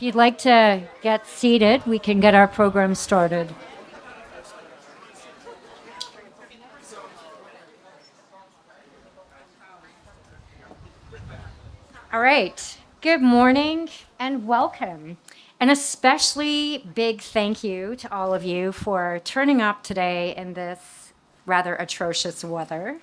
If you'd like to get seated, we can get our program started. All right. Good morning and welcome. An especially big thank you to all of you for turning up today in this rather atrocious weather.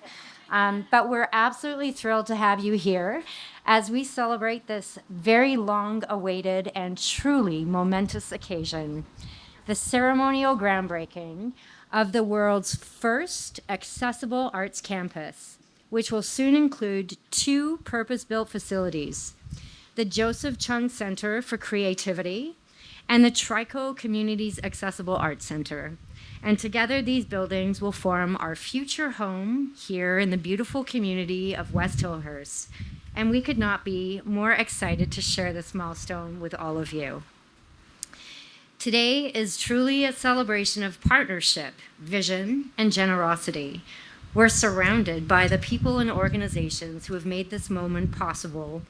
But we're absolutely thrilled to have you here as we celebrate this very long awaited and truly momentous occasion, the ceremonial groundbreaking of the world's first accessible arts campus, which will soon include two purpose-built facilities, the Joseph Chung Center for Creativity and the Trico Communities Accessible Arts Center. And together, these buildings will form our future home here in the beautiful community of West Hillhurst. And we could not be more excited to share this milestone with all of you. Today is truly a celebration of partnership, vision, and generosity. We're surrounded by the people and organizations who have made this moment possible,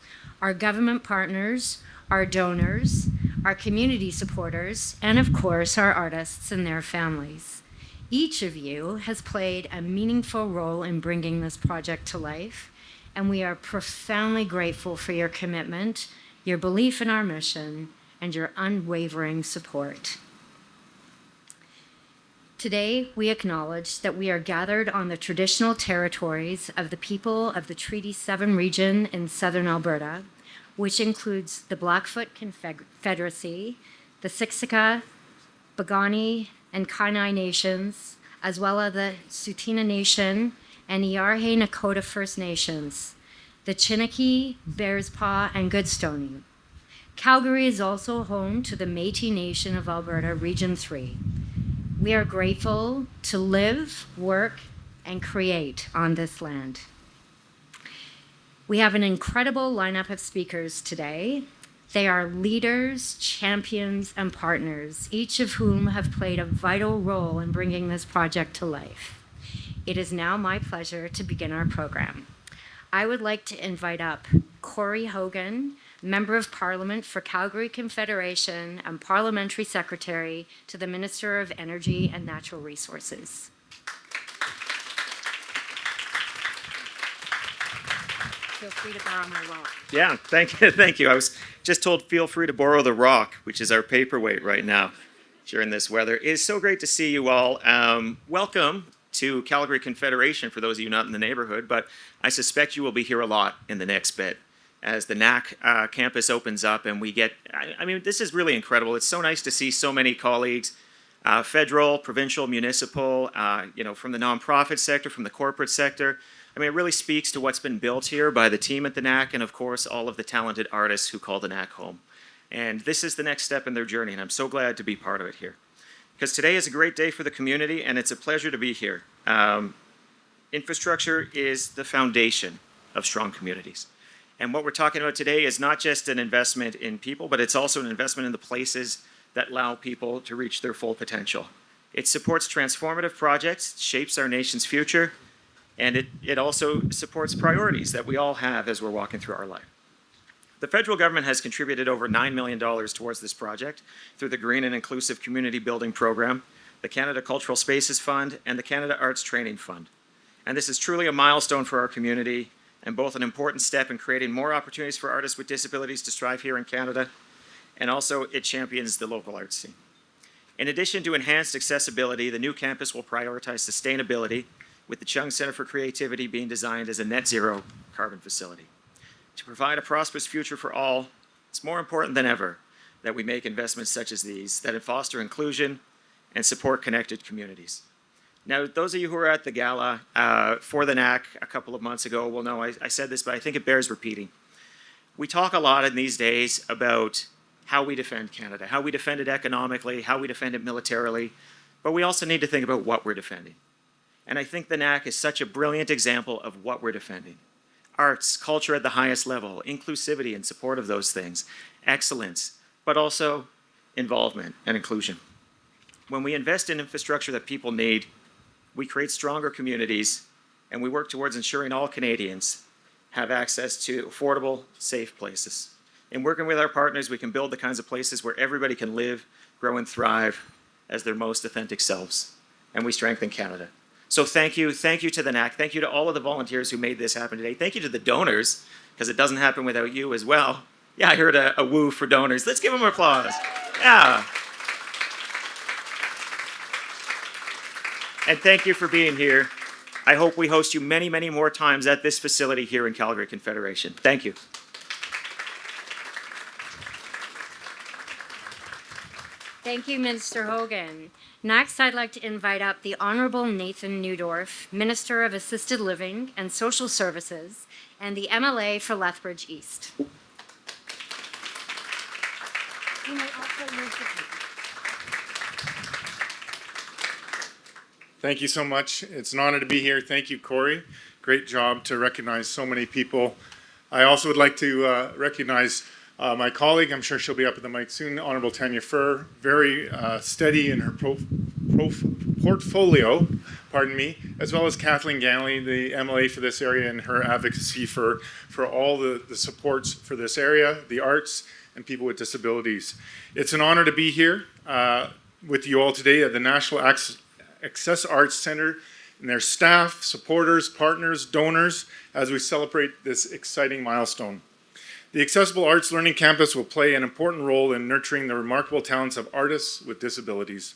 our government partners, our donors, our community supporters, and of course, our artists and their families. Each of you has played a meaningful role in bringing this project to life, and we are profoundly grateful for your commitment, your belief in our mission, and your unwavering support. Today, we acknowledge that we are gathered on the traditional territories of the people of the Treaty 7 region in southern Alberta, which includes the Blackfoot Confederacy, the Siksika, Piikani, and Kainai nations, as well as the Tsuut'ina Nation and Iarhe Nakota First Nations, the Chiniki, Bearspaw, and Goodstoney. Calgary is also home to the Métis Nation of Alberta, Region 3. We are grateful to live, work, and create on this land. We have an incredible lineup of speakers today. They are leaders, champions, and partners, each of whom have played a vital role in bringing this project to life. It is now my pleasure to begin our program. I would like to invite up Corey Hogan, Member of Parliament for Calgary Confederation and Parliamentary Secretary to the Minister of Energy and Natural Resources. Feel free to borrow my rock. Yeah, thank you. I was just told feel free to borrow the rock, which is our paperweight right now during this weather. It is so great to see you all. Welcome to Calgary Confederation for those of you not in the neighborhood, but I suspect you will be here a lot in the next bit as the NaAC campus opens up and we get, I mean, this is really incredible. It's so nice to see so many colleagues, federal, provincial, municipal, from the nonprofit sector, from the corporate sector. I mean, it really speaks to what's been built here by the team at the NaAC and, of course, all of the talented artists who call the NaAC home. And this is the next step in their journey, and I'm so glad to be part of it here. Because today is a great day for the community, and it's a pleasure to be here. Infrastructure is the foundation of strong communities. And what we're talking about today is not just an investment in people, but it's also an investment in the places that allow people to reach their full potential. It supports transformative projects, shapes our nation's future, and it also supports priorities that we all have as we're walking through our life. The federal government has contributed over $9 million towards this project through the Green and Inclusive Community Building Program, the Canada Cultural Spaces Fund, and the Canada Arts Training Fund. And this is truly a milestone for our community and both an important step in creating more opportunities for artists with disabilities to strive here in Canada, and also it champions the local arts scene. In addition to enhanced accessibility, the new campus will prioritize sustainability, with the Chung Center for Creativity being designed as a net zero carbon facility. To provide a prosperous future for all, it's more important than ever that we make investments such as these that foster inclusion and support connected communities. Now, those of you who were at the gala for the NaAC a couple of months ago will know I said this, but I think it bears repeating. We talk a lot in these days about how we defend Canada, how we defend it economically, how we defend it militarily, but we also need to think about what we're defending. And I think the NaAC is such a brilliant example of what we're defending. Arts, culture at the highest level, inclusivity and support of those things, excellence, but also involvement and inclusion. When we invest in infrastructure that people need, we create stronger communities, and we work towards ensuring all Canadians have access to affordable, safe places. And working with our partners, we can build the kinds of places where everybody can live, grow, and thrive as their most authentic selves. And we strengthen Canada. So thank you. Thank you to the NaAC. Thank you to all of the volunteers who made this happen today. Thank you to the donors, because it doesn't happen without you as well. Yeah, I heard a woo for donors. Let's give them applause. Yeah. And thank you for being here. I hope we host you many, many more times at this facility here in Calgary Confederation. Thank you. Thank you, Minister Hogan. Next, I'd like to invite up the Honorable Nathan Neudorf, Minister of Assisted Living and Social Services, and the MLA for Lethbridge East. You may also use the paper. Thank you so much. It's an honor to be here. Thank you, Corey. Great job to recognize so many people. I also would like to recognize my colleague, I'm sure she'll be up at the mic soon, Honorable Tanya Furr, very steady in her portfolio, as well as Kathleen Ganley, the MLA for this area, and her advocacy for all the supports for this area, the arts, and people with disabilities. It's an honor to be here with you all today at the National Access Arts Centre and their staff, supporters, partners, donors, as we celebrate this exciting milestone. The Accessible Arts Learning Campus will play an important role in nurturing the remarkable talents of artists with disabilities.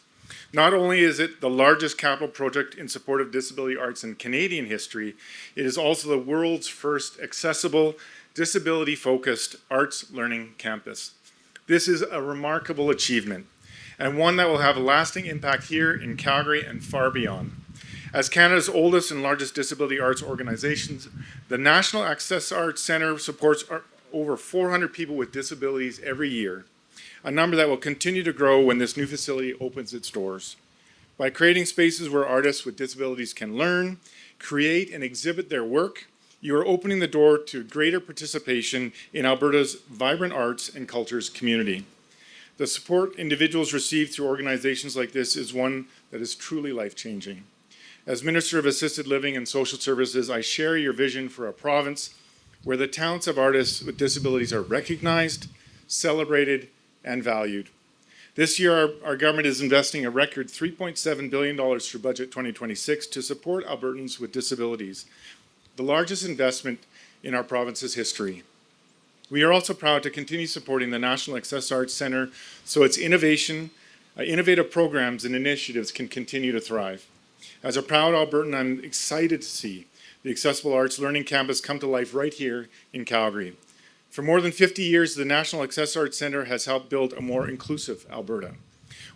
Not only is it the largest capital project in support of disability arts in Canadian history, it is also the world's first accessible, disability-focused arts learning campus. This is a remarkable achievement, and one that will have a lasting impact here in Calgary and far beyond. As Canada's oldest and largest disability arts organizations, the National Access Arts Centre supports over 400 people with disabilities every year, a number that will continue to grow when this new facility opens its doors. By creating spaces where artists with disabilities can learn, create, and exhibit their work, you are opening the door to greater participation in Alberta's vibrant arts and cultures community. The support individuals receive through organizations like this is one that is truly life-changing. As Minister of Assisted Living and Social Services, I share your vision for a province where the talents of artists with disabilities are recognized, celebrated, and valued. This year, our government is investing a record $3.7 billion for Budget 2026 to support Albertans with disabilities, the largest investment in our province's history. We are also proud to continue supporting the National Access Arts Centre so its innovative programs and initiatives can continue to thrive. As a proud Albertan, I'm excited to see the Accessible Arts Learning Campus come to life right here in Calgary. For more than 50 years, the National Access Arts Centre has helped build a more inclusive Alberta,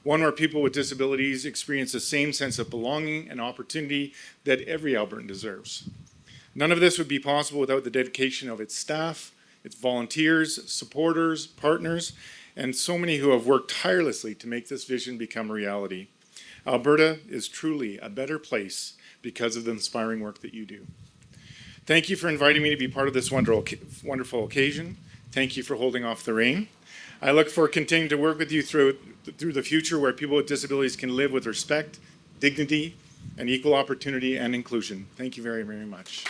one where people with disabilities experience the same sense of belonging and opportunity that every Albertan deserves. None of this would be possible without the dedication of its staff, its volunteers, supporters, partners, and so many who have worked tirelessly to make this vision become a reality. Alberta is truly a better place because of the inspiring work that you do. Thank you for inviting me to be part of this wonderful occasion. Thank you for holding off the rain. I look forward to continuing to work with you through the future where people with disabilities can live with respect, dignity, and equal opportunity and inclusion. Thank you very, very much.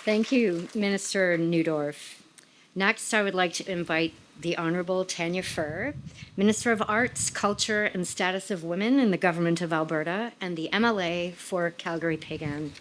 Thank you, Minister Neudorf. Next, I would like to invite the Honorable Tanya Furr, Minister of Arts, Culture, and Status of Women in the Government of Alberta, and the MLA for Calgary-Pagan.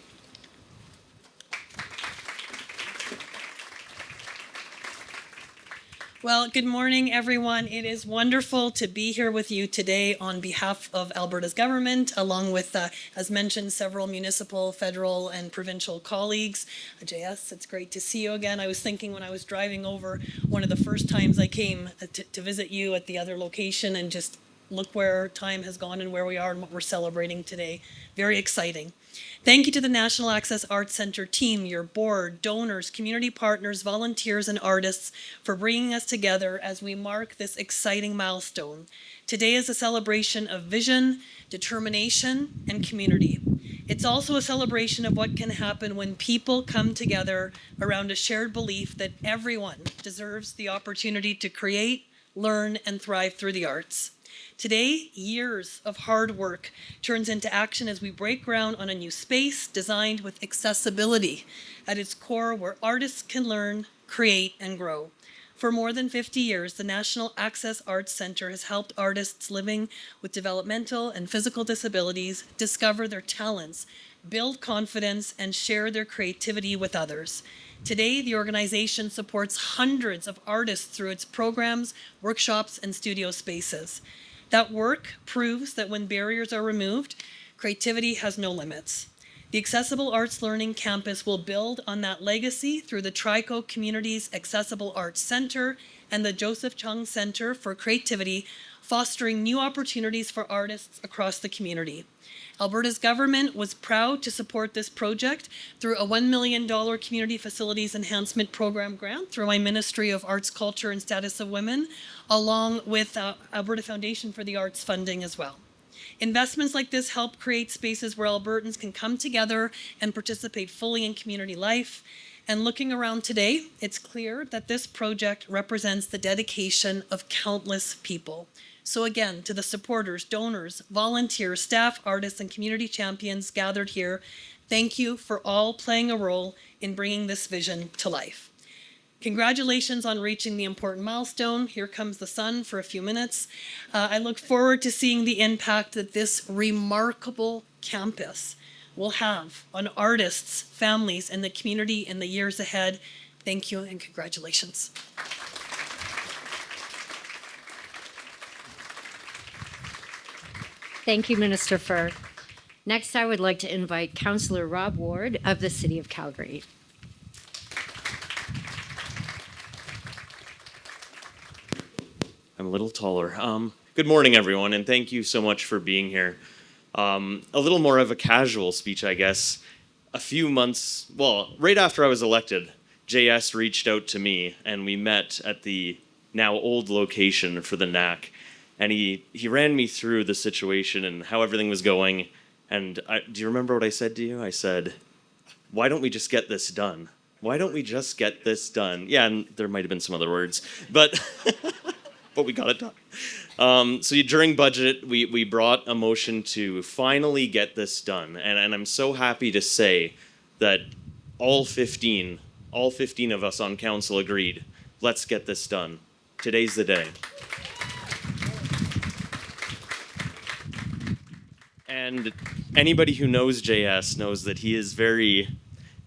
Well, good morning, everyone. It is wonderful to be here with you today on behalf of Alberta's government, along with, as mentioned, several municipal, federal, and provincial colleagues. JS, it's great to see you again. I was thinking when I was driving over, one of the first times I came to visit you at the other location, and just look where time has gone and where we are and what we're celebrating today. Very exciting. Thank you to the National Access Arts Centre team, your board, donors, community partners, volunteers, and artists for bringing us together as we mark this exciting milestone. Today is a celebration of vision, determination, and community. It's also a celebration of what can happen when people come together around a shared belief that everyone deserves the opportunity to create, learn, and thrive through the arts. Today, years of hard work turns into action as we break ground on a new space designed with accessibility at its core, where artists can learn, create, and grow. For more than 50 years, the National Access Arts Center has helped artists living with developmental and physical disabilities discover their talents, build confidence, and share their creativity with others. Today, the organization supports hundreds of artists through its programs, workshops, and studio spaces. That work proves that when barriers are removed, creativity has no limits. The Accessible Arts Learning Campus will build on that legacy through the Trico Community's Accessible Arts Center and the Joseph Chung Center for Creativity, fostering new opportunities for artists across the community. Alberta's government was proud to support this project through a $1 million Community Facilities Enhancement Program grant through my Ministry of Arts, Culture, and Status of Women, along with Alberta Foundation for the Arts funding as well. Investments like this help create spaces where Albertans can come together and participate fully in community life. And looking around today, it's clear that this project represents the dedication of countless people. So again, to the supporters, donors, volunteers, staff, artists, and community champions gathered here, thank you for all playing a role in bringing this vision to life. Congratulations on reaching the important milestone. Here comes the sun for a few minutes. I look forward to seeing the impact that this remarkable campus will have on artists, families, and the community in the years ahead. Thank you and congratulations. Thank you, Minister Furr. Next, I would like to invite Councillor Rob Ward of the City of Calgary. I'm a little taller. Good morning, everyone, and thank you so much for being here. A little more of a casual speech, I guess. A few months, right after I was elected, JS reached out to me, and we met at the now old location for the NaAC. And he ran me through the situation and how everything was going. And do you remember what I said to you? I said, why don't we just get this done? Why don't we just get this done? Yeah, and there might have been some other words, but but we got it done. So during budget, we brought a motion to finally get this done. And I'm so happy to say that all 15 of us on council agreed, let's get this done. Today's the day. And anybody who knows JS knows that he is very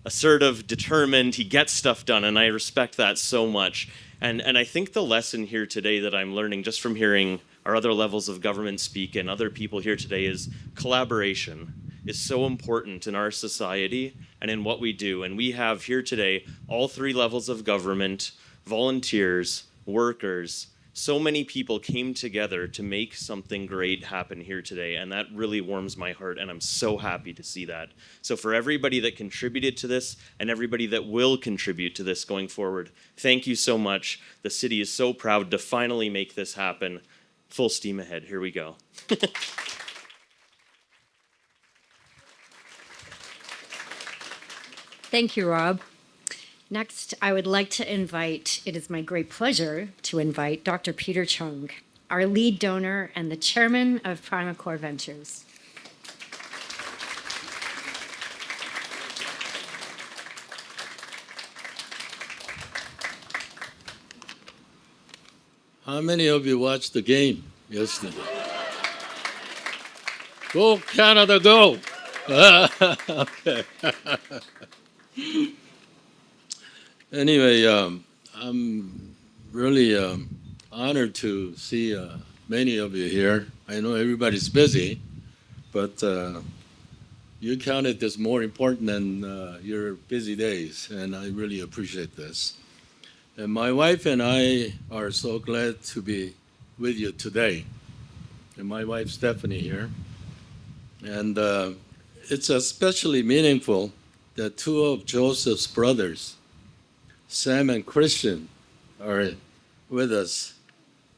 assertive, determined, he gets stuff done, and I respect that so much. And I think the lesson here today that I'm learning just from hearing our other levels of government speak and other people here today is collaboration is so important in our society and in what we do. And we have here today all three levels of government, volunteers, workers. So many people came together to make something great happen here today, and that really warms my heart, and I'm so happy to see that. So for everybody that contributed to this and everybody that will contribute to this going forward, thank you so much. The city is so proud to finally make this happen. Full steam ahead. Here we go. Thank you, Rob. Next, I would like to invite, it is my great pleasure to invite Dr. Peter Chung, our lead donor and the chairman of Primacore Ventures. How many of you watched the game yesterday? Go Canada, go! Okay. Anyway, I'm really honored to see many of you here. I know everybody's busy, but you counted this more important than your busy days, and I really appreciate this. And my wife and I are so glad to be with you today. And my wife Stephanie here. And it's especially meaningful that two of Joseph's brothers, Sam and Christian, are with us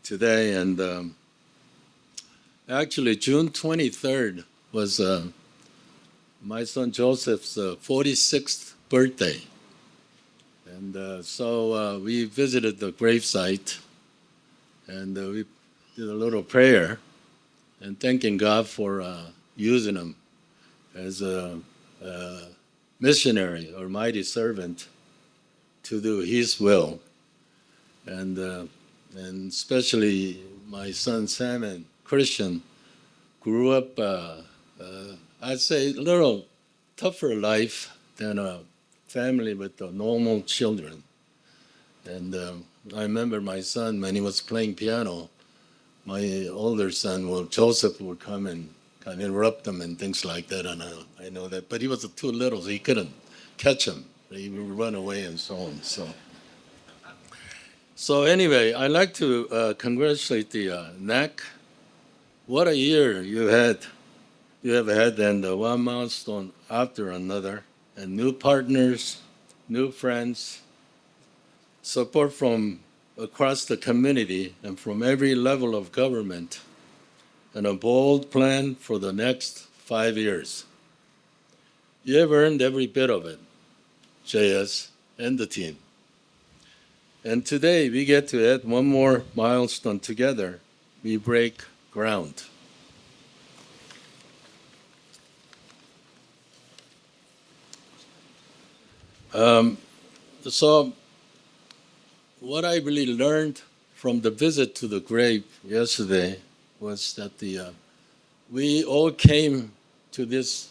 today. And actually, June 23rd was my son Joseph's 46th birthday. And so we visited the gravesite. and we did a little prayer and thanking God for using him as a missionary or mighty servant to do His will, and especially my son Sam and Christian grew up, I'd say, a little tougher life than a family with the normal children. And I remember my son, when he was playing piano, my older son, Joseph, would come and kind of interrupt him and things like that. And I know that. But he was too little, so he couldn't catch him. He would run away and so on. So anyway, I'd like to congratulate the NaAC. What a year you have had, and one milestone after another, and new partners, new friends, support from across the community and from every level of government, and a bold plan for the next 5 years. You have earned every bit of it, JS and the team. And today we get to add one more milestone together. We break ground. So what I really learned from the visit to the grave yesterday was that we all came to this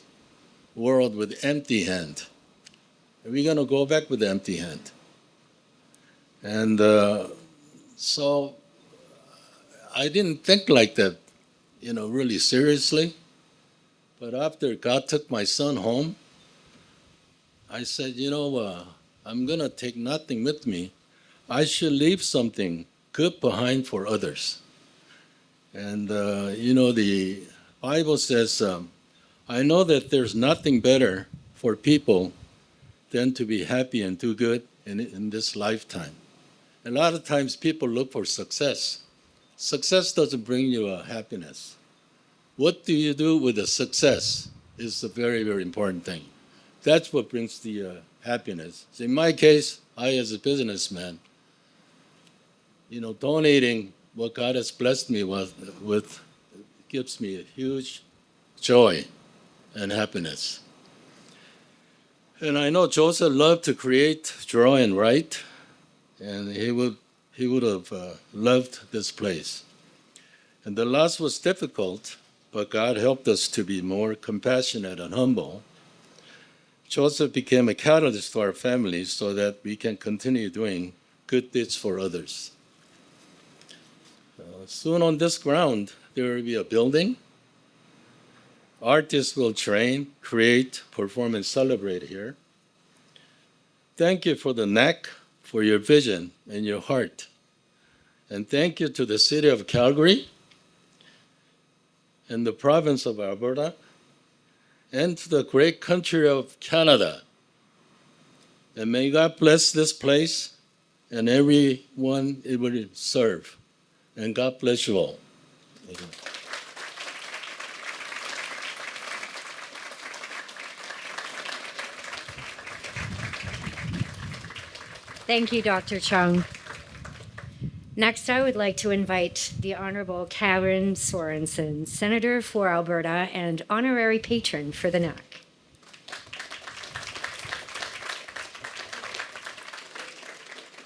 world with empty hand. We're going to go back with empty hand. And so I didn't think like that, really seriously. But after God took my son home, I said, I'm going to take nothing with me. I should leave something good behind for others. And, the Bible says, I know that there's nothing better for people than to be happy and do good in this lifetime. A lot of times people look for success. Success doesn't bring you happiness. What do you do with the success is a very, very important thing. That's what brings the happiness. So in my case, I as a businessman, donating what God has blessed me with gives me a huge joy and happiness. And I know Joseph loved to create, draw, and write, and he would have loved this place. And the loss was difficult, but God helped us to be more compassionate and humble. Joseph became a catalyst to our family so that we can continue doing good deeds for others. Soon on this ground, there will be a building. Artists will train, create, perform, and celebrate here. Thank you for the NaAC, for your vision and your heart. And thank you to the city of Calgary and the province of Alberta and to the great country of Canada. And may God bless this place and everyone it will serve. And God bless you all. Thank you. Thank you, Dr. Chung. Next, I would like to invite the Honorable Karen Sorensen, Senator for Alberta and Honorary Patron for the NaAC.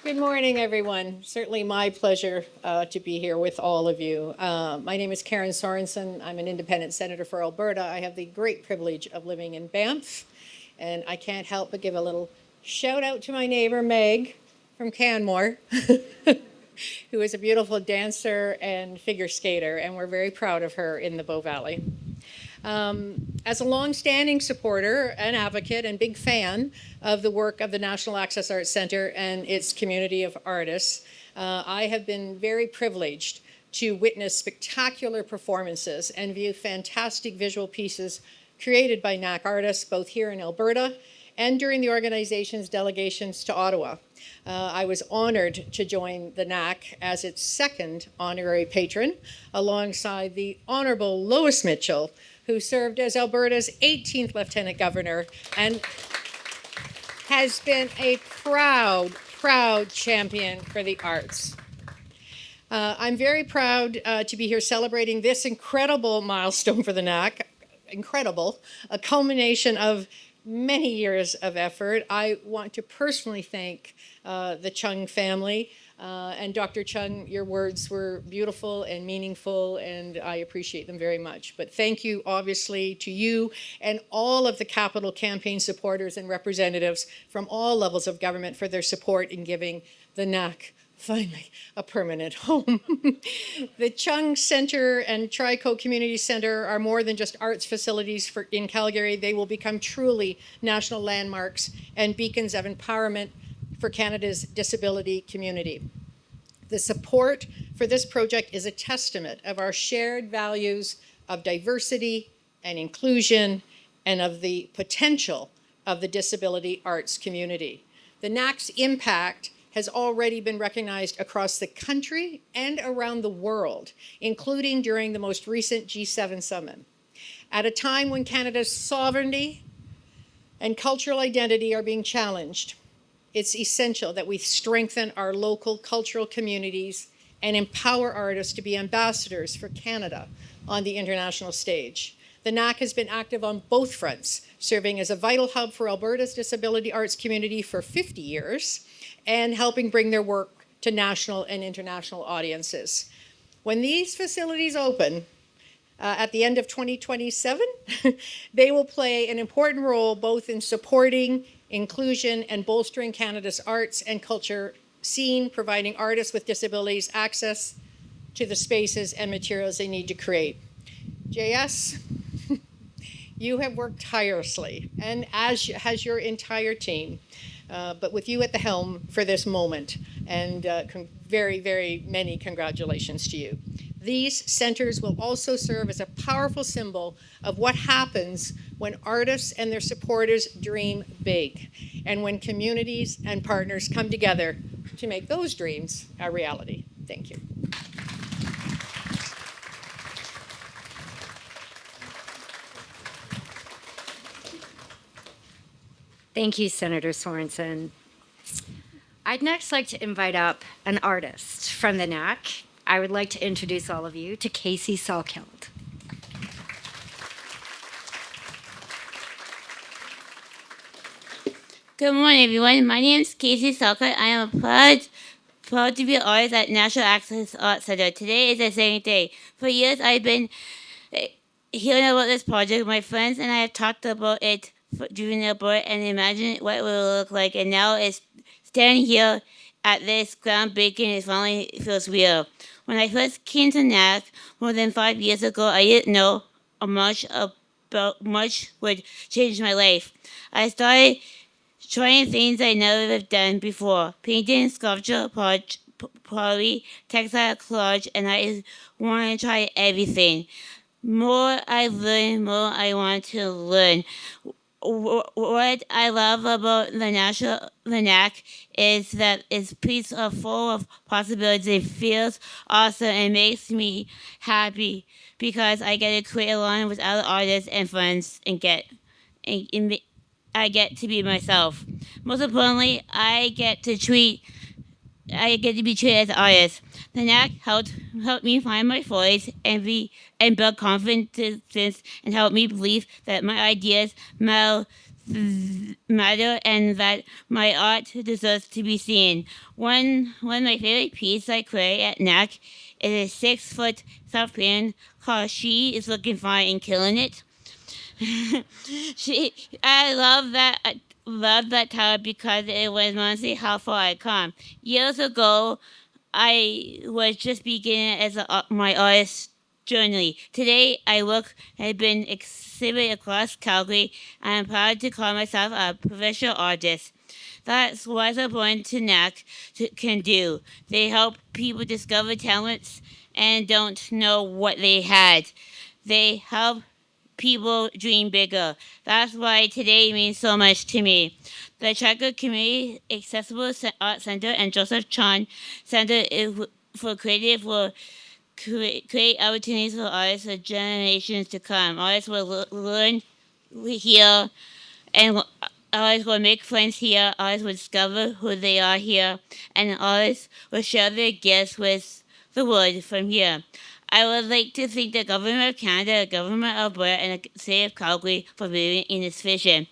Good morning, everyone. Certainly my pleasure to be here with all of you. My name is Karen Sorensen. I'm an independent senator for Alberta. I have the great privilege of living in Banff, and I can't help but give a little shout out to my neighbor, Meg, from Canmore, who is a beautiful dancer and figure skater, and we're very proud of her in the Bow Valley. As a long-standing supporter and advocate and big fan of the work of the National Access Arts Centre and its community of artists, I have been very privileged to witness spectacular performances and view fantastic visual pieces created by NaAC artists, both here in Alberta and during the organization's delegations to Ottawa. I was honored to join the NaAC as its second honorary patron, alongside the Honorable Lois Mitchell, who served as Alberta's 18th Lieutenant Governor and has been a proud champion for the arts. I'm very proud to be here celebrating this incredible milestone for the NaAC. Incredible, a culmination of many years of effort. I want to personally thank the Chung family. And Dr. Chung, your words were beautiful and meaningful, and I appreciate them very much. But thank you, obviously, to you and all of the Capital Campaign supporters and representatives from all levels of government for their support in giving the NaAC finally a permanent home. The Chung Center and Trico Community Center are more than just arts facilities in Calgary. They will become truly national landmarks and beacons of empowerment for Canada's disability community. The support for this project is a testament of our shared values of diversity and inclusion and of the potential of the disability arts community. The NaAC's impact has already been recognized across the country and around the world, including during the most recent G7 summit. At a time when Canada's sovereignty and cultural identity are being challenged, it's essential that we strengthen our local cultural communities and empower artists to be ambassadors for Canada on the international stage. The NaAC has been active on both fronts, serving as a vital hub for Alberta's disability arts community for 50 years and helping bring their work to national and international audiences. When these facilities open, at the end of 2027, they will play an important role both in supporting inclusion and bolstering Canada's arts and culture scene, providing artists with disabilities access to the spaces and materials they need to create. JS, you have worked tirelessly, and as has your entire team, but with you at the helm for this moment, and very, very many congratulations to you. These centers will also serve as a powerful symbol of what happens when artists and their supporters dream big, and when communities and partners come together to make those dreams a reality. Thank you. Thank you, Senator Sorensen. I'd next like to invite up an artist from the NaAC. I would like to introduce all of you to Casey Salkeld. Good morning, everyone. My name is Casey Salkeld. I am proud to be an artist at National Access Art Center. Today is a exciting day. For years, I've been hearing about this project. My friends and I have talked about it during the board and imagined what it will look like. And now it's standing here at this groundbreaking. It finally feels real. When I first came to NaAC more than 5 years ago, I didn't know much would change my life. I started trying things I never have done before: painting, sculpture, pottery, textile collage, and I want to try everything. More I learn, more I want to learn. What I love about the NaAC is that its piece are full of possibilities. It feels awesome and makes me happy because I get to create along with other artists and friends and I get to be myself. Most importantly, I get to be treated as an artist. The NaAC helped me find my voice and build confidence and help me believe that my ideas matter and that my art deserves to be seen. One of my favorite pieces I create at NaAC is a 6-foot South Korean called She Is Looking Fine and Killing It. I love that title because it was honestly how far I come. Years ago, I was just beginning as my artist journey. Today, I work and have been exhibited across Calgary. I am proud to call myself a professional artist. That's what Support to NaAC can do. They help people discover talents and don't know what they had. They help people dream bigger. That's why today means so much to me. The Trico Community Accessible Art Center and Joseph Chan Center for Creative will create opportunities for artists for generations to come. Artists will learn here, and artists will make friends here. Artists will discover who they are here, and artists will share their gifts with the world from here. I would like to thank the Government of Canada, the Government of Alberta, and the City of Calgary for believing in this vision.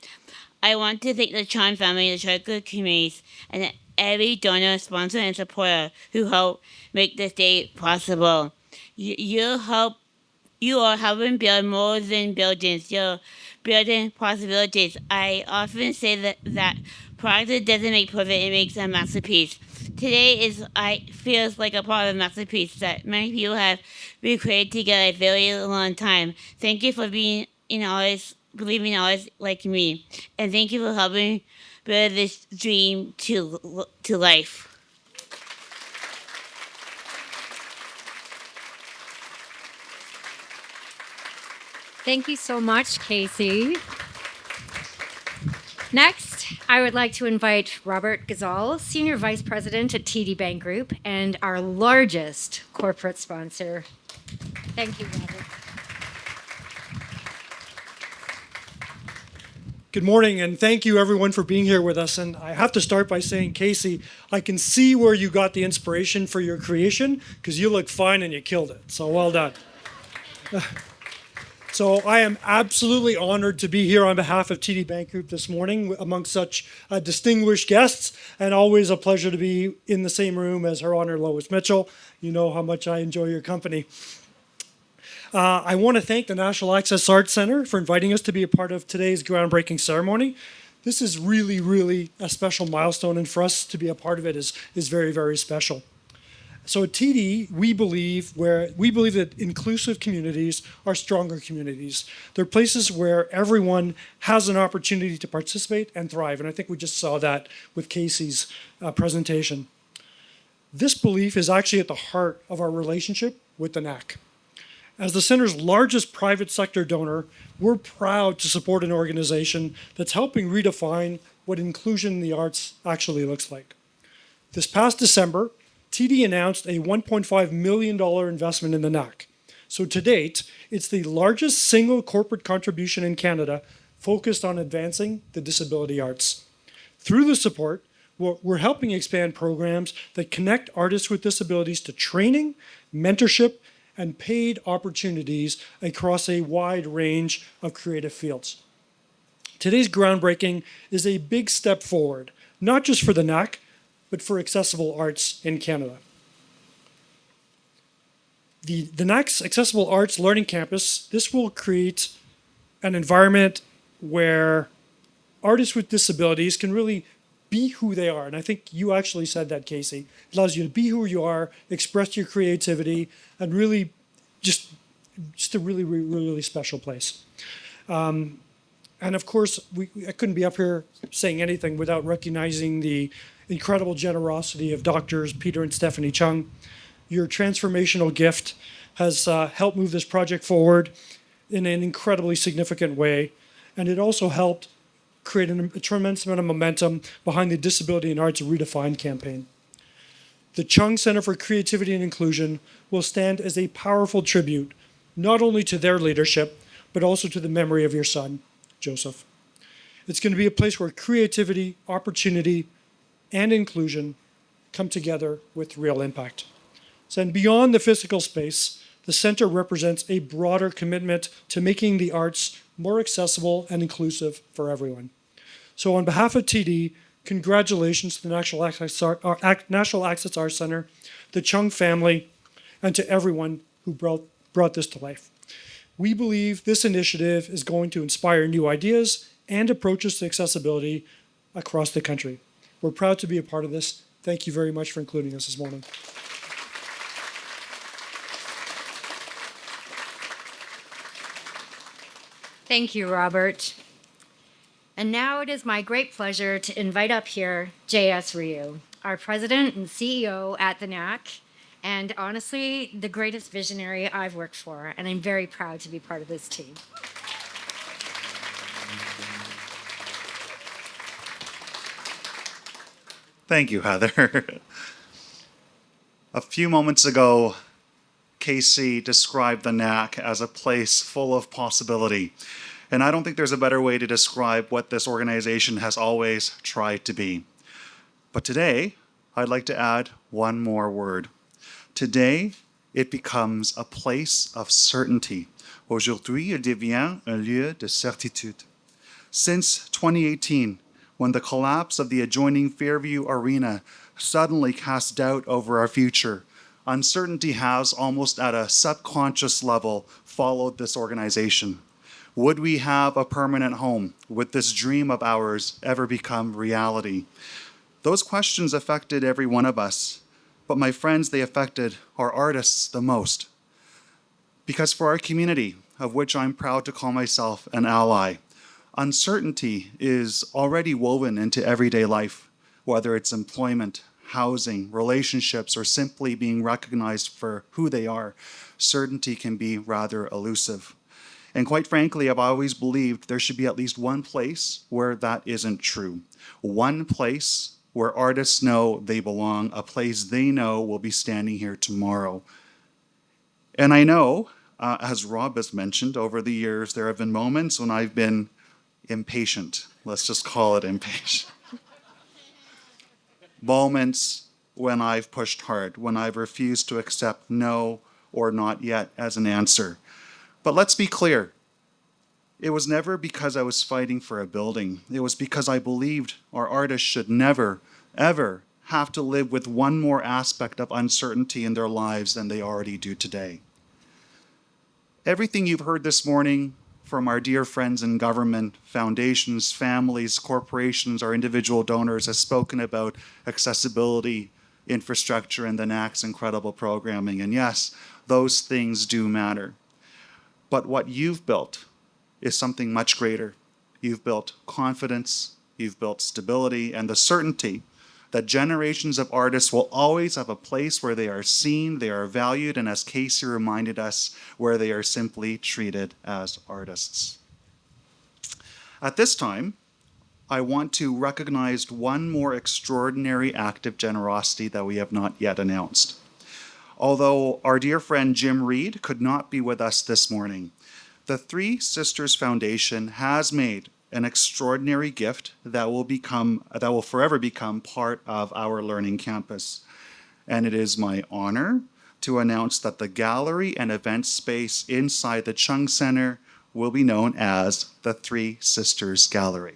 I want to thank the Chan family, the Charter communities, and every donor, sponsor, and supporter who helped make this day possible. You are helping build more than buildings. You're building possibilities. I often say that progress doesn't make perfect; it makes a masterpiece. Today I feels like a part of a masterpiece that many people have been created together a very long time. Thank you for being in artists, believing in artists like me, and thank you for helping build this dream to life. Thank you so much, Casey. Next, I would like to invite Robert Gazal, Senior Vice President at TD Bank Group and our largest corporate sponsor. Thank you, Robert. Good morning, and thank you everyone for being here with us. And I have to start by saying, Casey, I can see where you got the inspiration for your creation because you look fine and you killed it. So well done. So I am absolutely honored to be here on behalf of TD Bank Group this morning amongst such distinguished guests, and always a pleasure to be in the same room as Her Honor Lois Mitchell. You know how much I enjoy your company. I want to thank the National Access Arts Centre for inviting us to be a part of today's groundbreaking ceremony. This is really, really a special milestone, and for us to be a part of it is very, very special. So at TD, we believe that inclusive communities are stronger communities. They're places where everyone has an opportunity to participate and thrive, and I think we just saw that with Casey's presentation. This belief is actually at the heart of our relationship with the NaAC. As the Center's largest private sector donor, we're proud to support an organization that's helping redefine what inclusion in the arts actually looks like. This past December, TD announced a $1.5 million investment in the NaAC. So to date, it's the largest single corporate contribution in Canada focused on advancing the disability arts. Through the support, we're helping expand programs that connect artists with disabilities to training, mentorship, and paid opportunities across a wide range of creative fields. Today's groundbreaking is a big step forward, not just for the NaAC, but for accessible arts in Canada. The NaAC's Accessible Arts Learning Campus, this will create an environment where artists with disabilities can really be who they are. And I think you actually said that, Casey. It allows you to be who you are, express your creativity, and really just a really, really, really special place. And of course, I couldn't be up here saying anything without recognizing the incredible generosity of Doctors Peter and Stephanie Chung. Your transformational gift has helped move this project forward in an incredibly significant way, and it also helped create a tremendous amount of momentum behind the Disability and Arts Redefined campaign. The Chung Center for Creativity and Inclusion will stand as a powerful tribute, not only to their leadership, but also to the memory of your son, Joseph. It's going to be a place where creativity, opportunity, and inclusion come together with real impact. So, and beyond the physical space, the center represents a broader commitment to making the arts more accessible and inclusive for everyone. So on behalf of TD, congratulations to the National Access Arts Center, the Chung family, and to everyone who brought this to life. We believe this initiative is going to inspire new ideas and approaches to accessibility across the country. We're proud to be a part of this. Thank you very much for including us this morning. Thank you, Robert. And now it is my great pleasure to invite up here J.S. Ryu, our president and CEO at the NaAC, and honestly, the greatest visionary I've worked for, and I'm very proud to be part of this team. Thank you, Heather. A few moments ago, Casey described the NaAC as a place full of possibility. And I don't think there's a better way to describe what this organization has always tried to be. But today, I'd like to add one more word. Today, it becomes a place of certainty. Aujourd'hui, il devient un lieu de certitude. Since 2018, when the collapse of the adjoining Fairview Arena suddenly cast doubt over our future, uncertainty has, almost at a subconscious level, followed this organization. Would we have a permanent home? Would this dream of ours ever become reality? Those questions affected every one of us, but my friends, they affected our artists the most. Because for our community, of which I'm proud to call myself an ally, uncertainty is already woven into everyday life, whether it's employment, housing, relationships, or simply being recognized for who they are. Certainty can be rather elusive. And quite frankly, I've always believed there should be at least one place where that isn't true. One place where artists know they belong, a place they know will be standing here tomorrow. And I know, as Rob has mentioned, over the years, there have been moments when I've been impatient. Let's just call it impatient. Moments when I've pushed hard, when I've refused to accept no or not yet as an answer. But let's be clear. It was never because I was fighting for a building. It was because I believed our artists should never, ever have to live with one more aspect of uncertainty in their lives than they already do today. Everything you've heard this morning from our dear friends in government, foundations, families, corporations, our individual donors has spoken about accessibility, infrastructure, and the NaAC's incredible programming. And yes, those things do matter. But what you've built is something much greater. You've built confidence, you've built stability, and the certainty that generations of artists will always have a place where they are seen, they are valued, and as Casey reminded us, where they are simply treated as artists. At this time, I want to recognize one more extraordinary act of generosity that we have not yet announced. Although our dear friend Jim Reed could not be with us this morning, the Three Sisters Foundation has made an extraordinary gift that will forever become part of our learning campus. And it is my honor to announce that the gallery and event space inside the Chung Center will be known as the Three Sisters Gallery.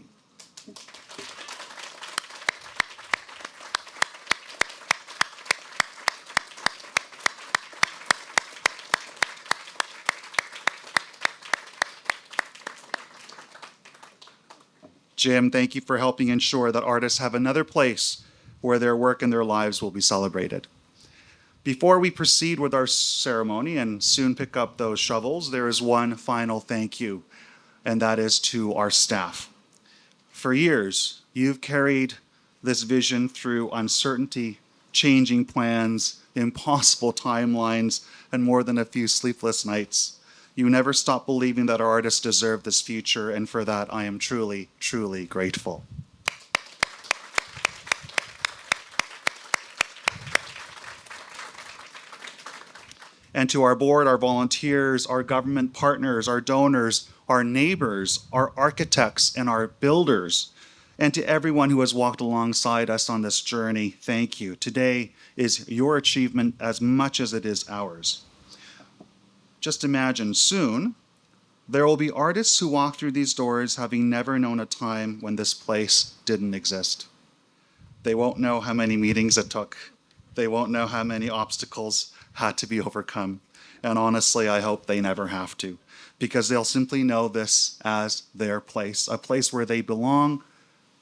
Jim, thank you for helping ensure that artists have another place where their work and their lives will be celebrated. Before we proceed with our ceremony and soon pick up those shovels, there is one final thank you, and that is to our staff. For years, you've carried this vision through uncertainty, changing plans, impossible timelines, and more than a few sleepless nights. You never stop believing that our artists deserve this future, and for that I am truly, truly grateful. And to our board, our volunteers, our government partners, our donors, our neighbors, our architects, and our builders, and to everyone who has walked alongside us on this journey, thank you. Today is your achievement as much as it is ours. Just imagine, soon, there will be artists who walk through these doors having never known a time when this place didn't exist. They won't know how many meetings it took. They won't know how many obstacles had to be overcome. And honestly, I hope they never have to, because they'll simply know this as their place, a place where they belong,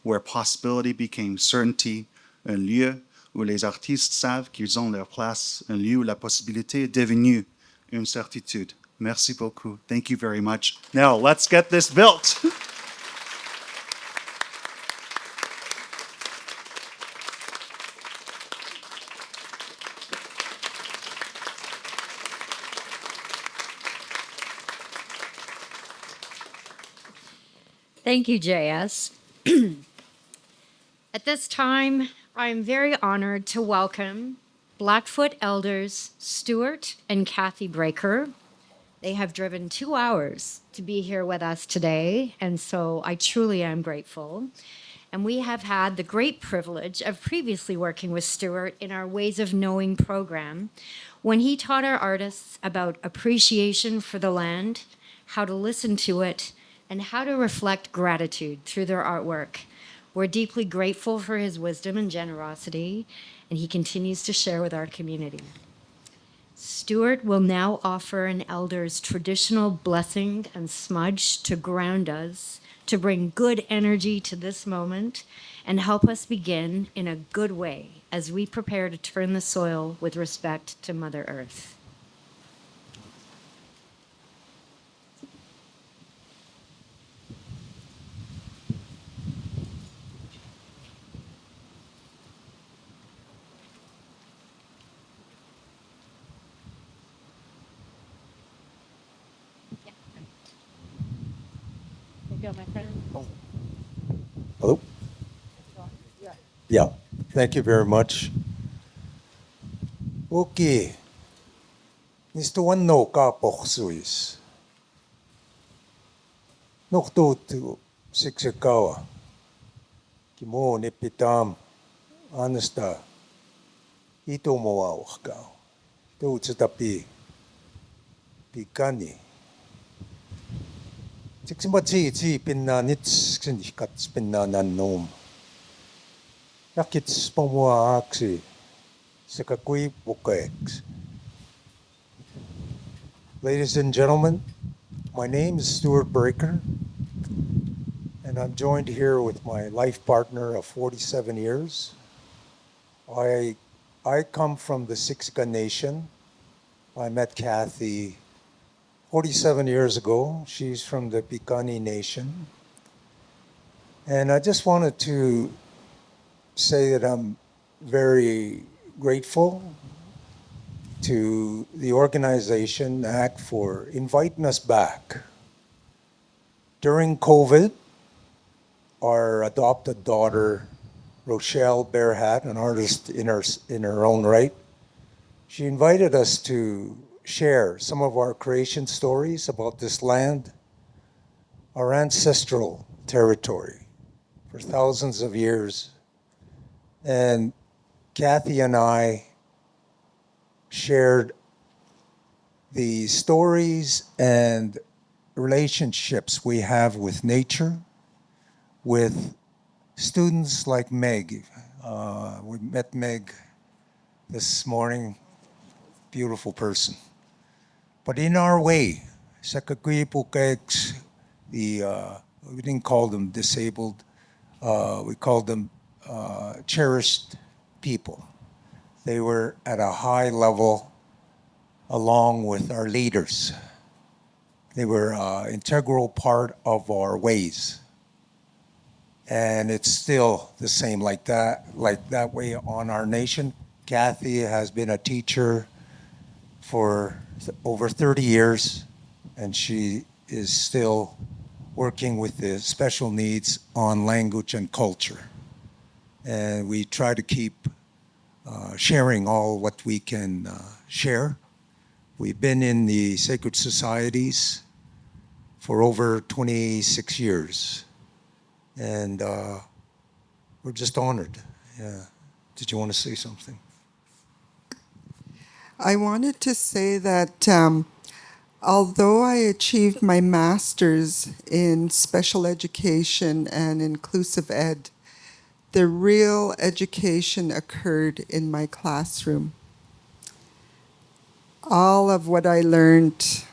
where possibility became certainty, un lieu où les artistes savent qu'ils ont leur place, un lieu où la possibilité est devenue une certitude. Merci beaucoup. Thank you very much. Now, let's get this built. Thank you, JS. At this time, I'm very honored to welcome Blackfoot elders Stuart and Kathy Breaker. They have driven 2 hours to be here with us today, and so I truly am grateful. And we have had the great privilege of previously working with Stuart in our Ways of Knowing program, when he taught our artists about appreciation for the land, how to listen to it, and how to reflect gratitude through their artwork. We're deeply grateful for his wisdom and generosity, and he continues to share with our community. Stuart will now offer an elder's traditional blessing and smudge to ground us, to bring good energy to this moment, and help us begin in a good way as we prepare to turn the soil with respect to Mother Earth. Hello? Yeah, thank you very much. Okay. Mr. One no kapok suis. Nokto to siksikawa. Kimo nipitam. Anasta. Ito mo awakaw. Ito tsatapi. Pikani. Siksimbatsi pinnanits ksinikats pinnanan nom. Yakits pamua aksi. Sakakui bukaeks. Ladies and gentlemen, my name is Stuart Breaker, and I'm joined here with my life partner of 47 years. I come from the Siksika Nation. I met Kathy 47 years ago. She's from the Piikani Nation. And I just wanted to say that I'm very grateful to the organization NaAC for inviting us back. During COVID, our adopted daughter, Rochelle Bearhat, an artist in her own right, she invited us to share some of our creation stories about this land, our ancestral territory for thousands of years. And Kathy and I shared the stories and relationships we have with nature, with students like Meg. We met Meg this morning, beautiful person. But in our way, sa kakuyipukeks, we didn't call them disabled, we called them cherished people. They were at a high level along with our leaders. They were an integral part of our ways. And it's still the same like that way on our nation. Kathy has been a teacher for over 30 years, and she is still working with the special needs on language and culture. And we try to keep sharing all what we can share. We've been in the sacred societies for over 26 years. And we're just honored. Yeah. Did you want to say something? I wanted to say that although I achieved my master's in special education and inclusive ed, the real education occurred in my classroom. All of what I learned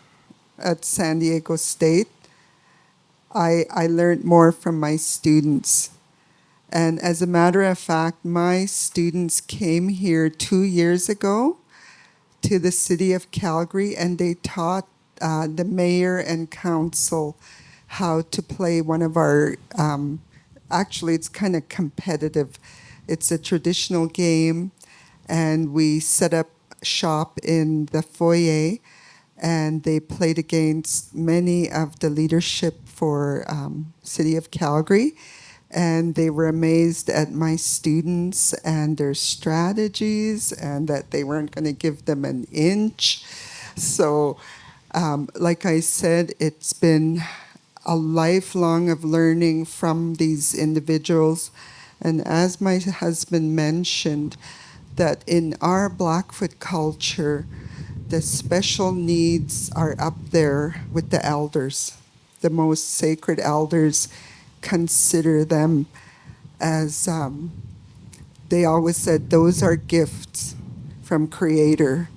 at San Diego State, I learned more from my students. And as a matter of fact, my students came here 2 years ago to the city of Calgary, and they taught the mayor and council how to play one of our, actually it's kind of competitive. It's a traditional game, and we set up shop in the foyer, and they played against many of the leadership for city of Calgary. And they were amazed at my students and their strategies, and that they weren't going to give them an inch. So, like I said, it's been a lifelong of learning from these individuals. And as my husband mentioned, that in our Blackfoot culture, the special needs are up there with the elders. The most sacred elders consider them as, they always said, those are gifts from Creator.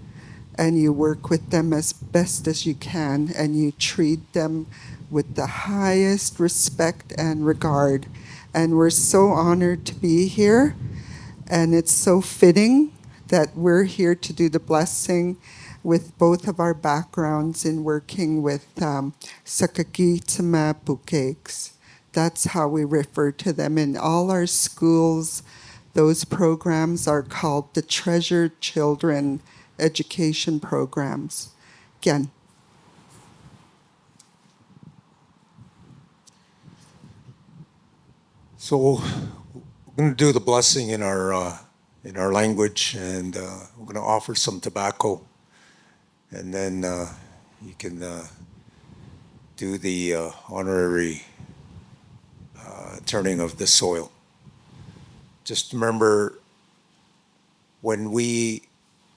And you work with them as best as you can, and you treat them with the highest respect and regard. And we're so honored to be here, and it's so fitting that we're here to do the blessing with both of our backgrounds in working with Sakakitama Pukeks. That's how we refer to them in all our schools. Those programs are called the Treasured Children Education Programs. Again. So we're going to do the blessing in our language, and we're going to offer some tobacco, and then you can do the honorary turning of the soil. Just remember, when we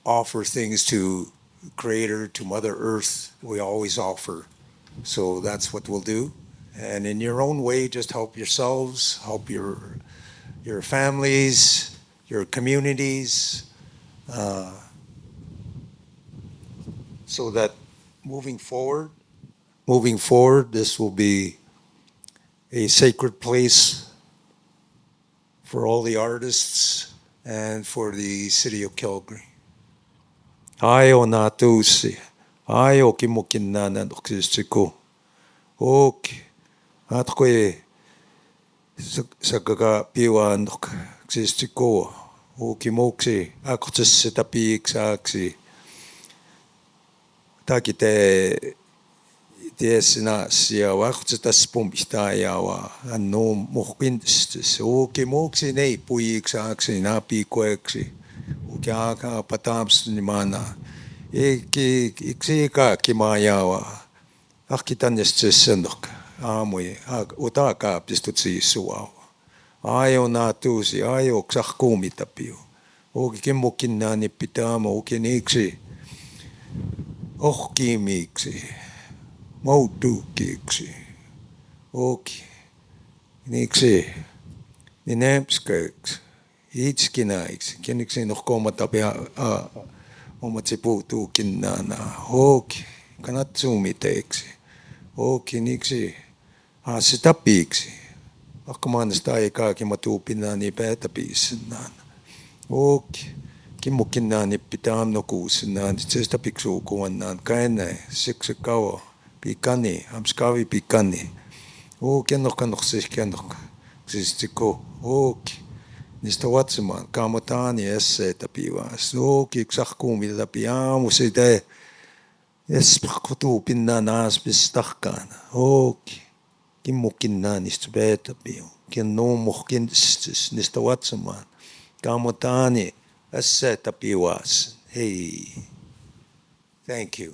offer things to Creator, to Mother Earth, we always offer. So that's what we'll do. And in your own way, just help yourselves, help your families, your communities, so that moving forward, this will be a sacred place for all the artists and for the city of Calgary. Ai o nā tūsi, ai o ki mokina na nokisiko. Ok, atko e sakaka piwa nok kisiko. O ki moksi, ako tse tapi iksaksi. Taki te sina sia wako tse taspum istaya wa ano mokintis. O ki moksi nei pui iksaksi na pi koeksi. Kaya ka patams ni mana ki ka mayawa akitan sendok amui utaka pistutsi suawa ayo na tusi ayo ksakumi tapio o kimukin na ni pitama o kiniksi kimiksi mautu kiksi oki niksi ni nemskeks Itskinaiksi, keniksi no komatapia omatsipuutuu kinnana, oki, kanatsuumiteiksi, oki niksi haasitapiiksi, akkamanasta aikaa kimatuupinnaani päätäpiisinaan, oki, kimmukinnaani pitää nokuusinaan, itsestä piksuukuannaan, kainai, siksi kauan, pikani, amskavi pikani, oki ennokka, siis oki. Niistä watsemaan kaamotani esseitä piivas. Oki ksahkuumi läpi aamusi te. Espakotuu pinnan aaspis tahkaan. Oki. Kimmukin niistä veetä piivu. Kien nuumuhkin niistä watsemaan. Kaamotani esseitä piivas. Hei. Thank you.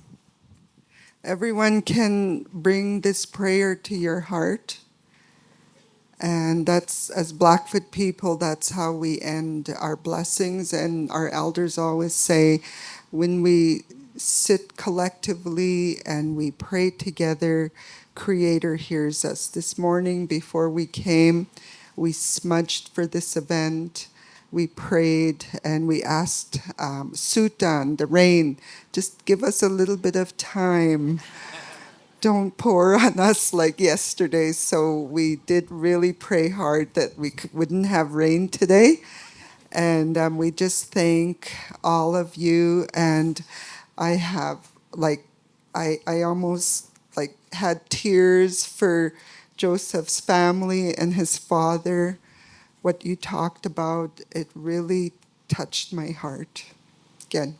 Everyone can bring this prayer to your heart. And that's, as Blackfoot people, that's how we end our blessings. And our elders always say, when we sit collectively and we pray together, Creator hears us. This morning, before we came, we smudged for this event. We prayed and we asked Sutan, the rain, just give us a little bit of time. Don't pour on us like yesterday. So we did really pray hard that we wouldn't have rain today. And we just thank all of you. And I have, I almost had tears for Joseph's family and his father. What you talked about, it really touched my heart. Again,